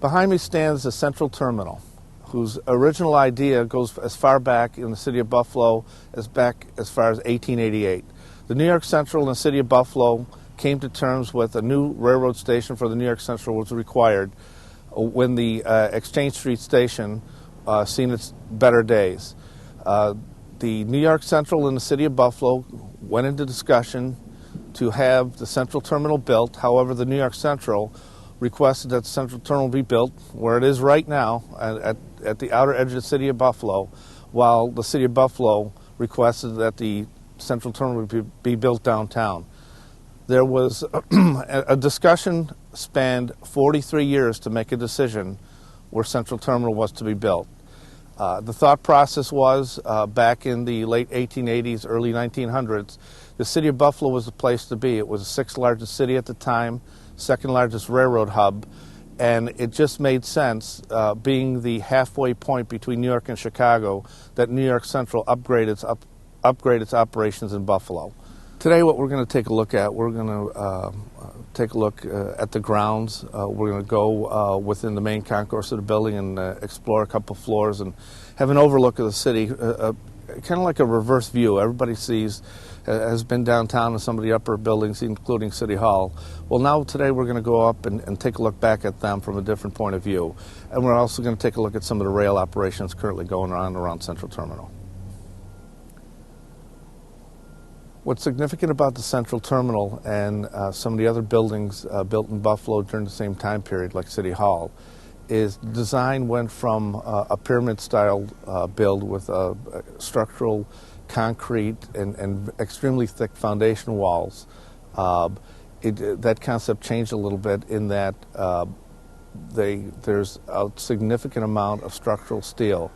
Behind me stands the Central Terminal, whose original idea goes as far back in the city of Buffalo as far as 1888. The New York Central and the city of Buffalo came to terms with a new railroad station for the New York Central was required when the Exchange Street station seen its better days. The New York Central and the city of Buffalo went into discussion to have the Central Terminal built. However, the New York Central requested that the Central Terminal be built where it is right now at the outer edge of the city of Buffalo, while the city of Buffalo requested that the Central Terminal be built downtown. There was a discussion spanned 43 years to make a decision where Central Terminal was to be built. The thought process was, back in the late 1880s, early 1900s, the city of Buffalo was the place to be. It was the sixth largest city at the time, second largest railroad hub, and it just made sense, being the halfway point between New York and Chicago, that New York Central upgrade its operations in Buffalo. Today what we're going to take a look at, we're going to take a look at the grounds. We're going to go within the main concourse of the building and explore a couple floors and have an overlook of the city, kind of like a reverse view. Everybody has been downtown in some of the upper buildings, including City Hall. Well, now today we're going to go up and take a look back at them from a different point of view. And we're also going to take a look at some of the rail operations currently going on around Central Terminal. What's significant about the Central Terminal and some of the other buildings built in Buffalo during the same time period, like City Hall, is the design went from a pyramid-style build with structural concrete and extremely thick foundation walls. That concept changed a little bit in that there's a significant amount of structural steel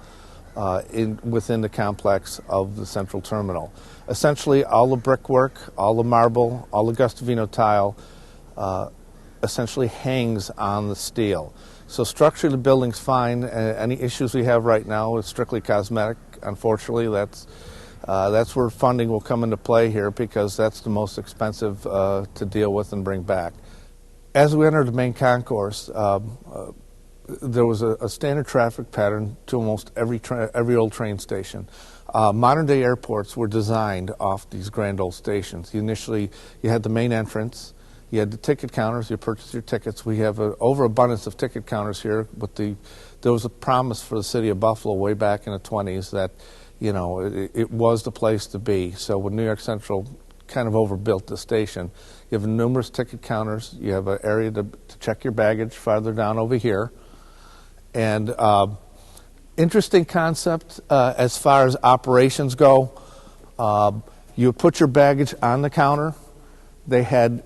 within the complex of the Central Terminal. Essentially, all the brickwork, all the marble, all the Gustavino tile essentially hangs on the steel. So structurally, the building's fine. Any issues we have right now is strictly cosmetic. Unfortunately, that's where funding will come into play here, because that's the most expensive to deal with and bring back. As we entered the main concourse, there was a standard traffic pattern to almost every old train station. Modern-day airports were designed off these grand old stations. Initially, you had the main entrance, you had the ticket counters, you purchased your tickets. We have an overabundance of ticket counters here, but there was a promise for the city of Buffalo way back in the 20s that, you know, it was the place to be. So when New York Central kind of overbuilt the station, you have numerous ticket counters, you have an area to check your baggage farther down over here. And interesting concept as far as operations go. You put your baggage on the counter. They had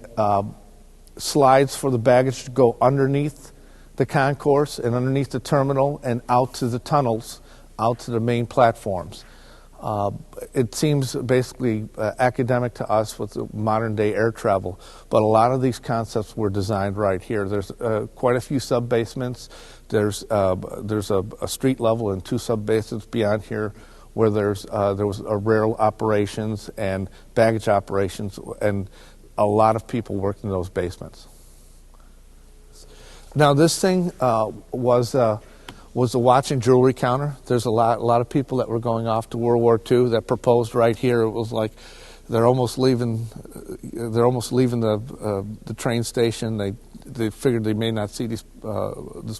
slides for the baggage to go underneath the concourse and underneath the terminal and out to the tunnels, out to the main platforms. It seems basically academic to us with the modern-day air travel, but a lot of these concepts were designed right here. There's quite a few sub-basements. There's a street level and two sub-basements beyond here where there was rail operations and baggage operations, and a lot of people worked in those basements. Now this thing was a watch and jewelry counter. There's a lot of people that were going off to World War II that proposed right here. It was like they're almost leaving the train station. They figured they may not see this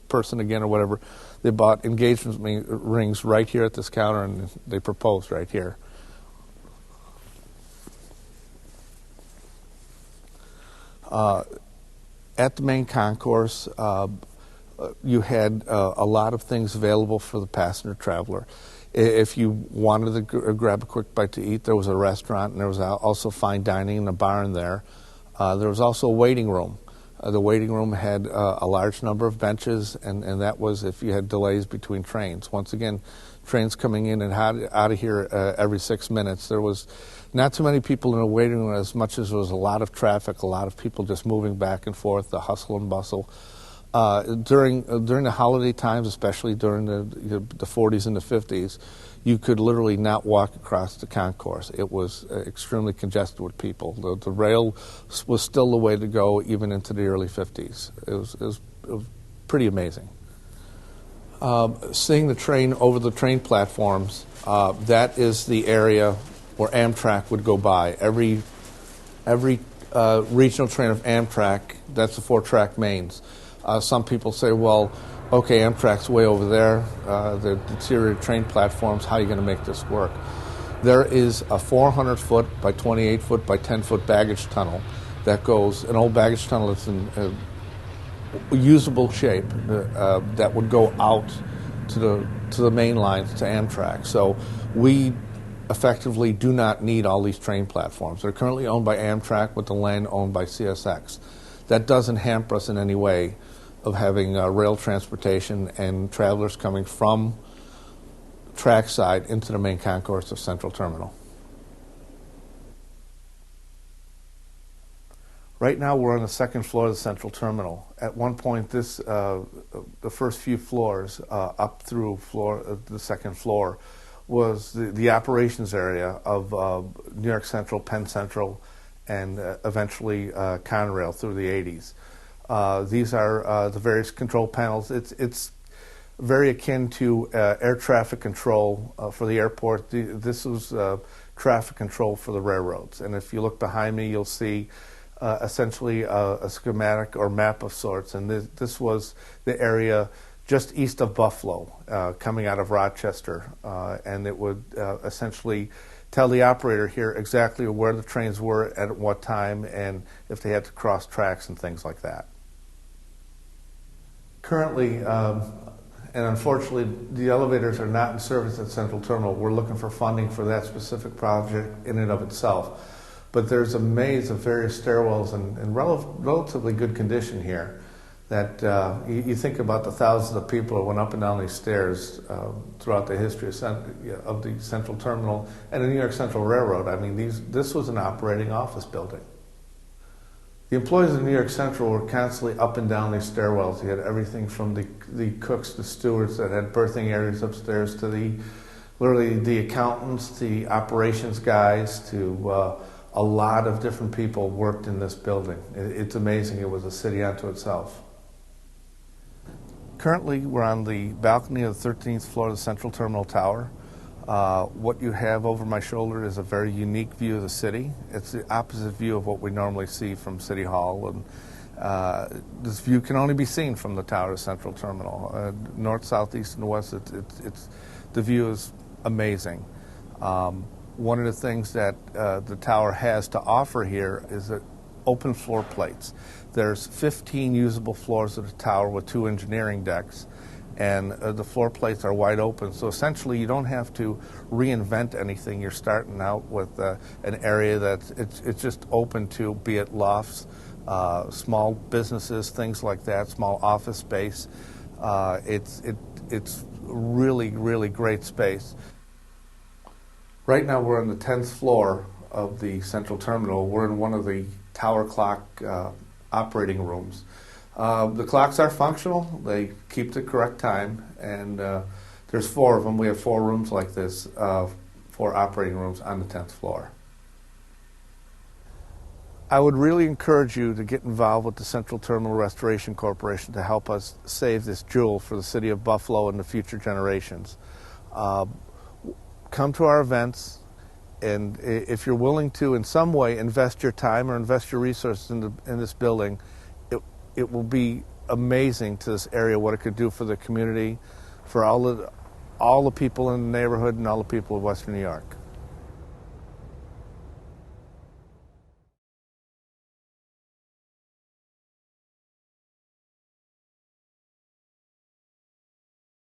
person again or whatever. They bought engagement rings right here at this counter, and they proposed right here. At the main concourse, you had a lot of things available for the passenger traveler. If you wanted to grab a quick bite to eat, there was a restaurant, and there was also fine dining and a bar in there. There was also a waiting room. The waiting room had a large number of benches, and that was if you had delays between trains. Once again, trains coming in and out of here every 6 minutes. There was not too many people in the waiting room as much as there was a lot of traffic, a lot of people just moving back and forth, the hustle and bustle. During the holiday times, especially during the 40s and the 50s, you could literally not walk across the concourse. It was extremely congested with people. The rail was still the way to go even into the early 50s. It was pretty amazing. Seeing the train over the train platforms, that is the area where Amtrak would go by. Every regional train of Amtrak, that's the 4-track mains. Some people say, well, okay, Amtrak's way over there, the interior train platforms, how are you going to make this work? There is a 400-foot by 28-foot by 10-foot baggage tunnel that goes, an old baggage tunnel that's in usable shape that would go out to the main lines to Amtrak. So we effectively do not need all these train platforms. They're currently owned by Amtrak with the land owned by CSX. That doesn't hamper us in any way of having rail transportation and travelers coming from trackside into the main concourse of Central Terminal. Right now we're on the second floor of the Central Terminal. At one point, the first few floors up through the second floor was the operations area of New York Central, Penn Central, and eventually Conrail through the 80s. These are the various control panels. It's very akin to air traffic control for the airport. This was traffic control for the railroads. And if you look behind me, you'll see essentially a schematic or map of sorts, and this was the area just east of Buffalo, coming out of Rochester, and it would essentially tell the operator here exactly where the trains were at what time and if they had to cross tracks and things like that. Currently, and unfortunately, the elevators are not in service at Central Terminal. We're looking for funding for that specific project in and of itself. But there's a maze of various stairwells in relatively good condition here that you think about the thousands of people that went up and down these stairs throughout the history of the Central Terminal and the New York Central Railroad. I mean, this was an operating office building. The employees of New York Central were constantly up and down these stairwells. You had everything from the cooks, the stewards that had berthing areas upstairs to literally the accountants, the operations guys, to a lot of different people worked in this building. It's amazing. It was a city unto itself. Currently, we're on the balcony of the 13th floor of the Central Terminal Tower. What you have over my shoulder is a very unique view of the city. It's the opposite view of what we normally see from City Hall. And this view can only be seen from the tower of Central Terminal. North, south, east, and west, the view is amazing. One of the things that the tower has to offer here is that open floor plates. There's 15 usable floors of the tower with 2 engineering decks, and the floor plates are wide open. So essentially, you don't have to reinvent anything. You're starting out with an area that's it's just open to, be it lofts, small businesses, things like that, small office space. It's really, really great space. Right now we're on the 10th floor of the Central Terminal. We're in one of the tower clock operating rooms. The clocks are functional. They keep the correct time, and there's 4 of them. We have 4 rooms like this, 4 operating rooms on the 10th floor. I would really encourage you to get involved with the Central Terminal Restoration Corporation to help us save this jewel for the city of Buffalo and the future generations. Come to our events, and if you're willing to in some way invest your time or invest your resources in this building, it will be amazing to this area what it could do for the community, for all the people in the neighborhood and all the people of Western New York.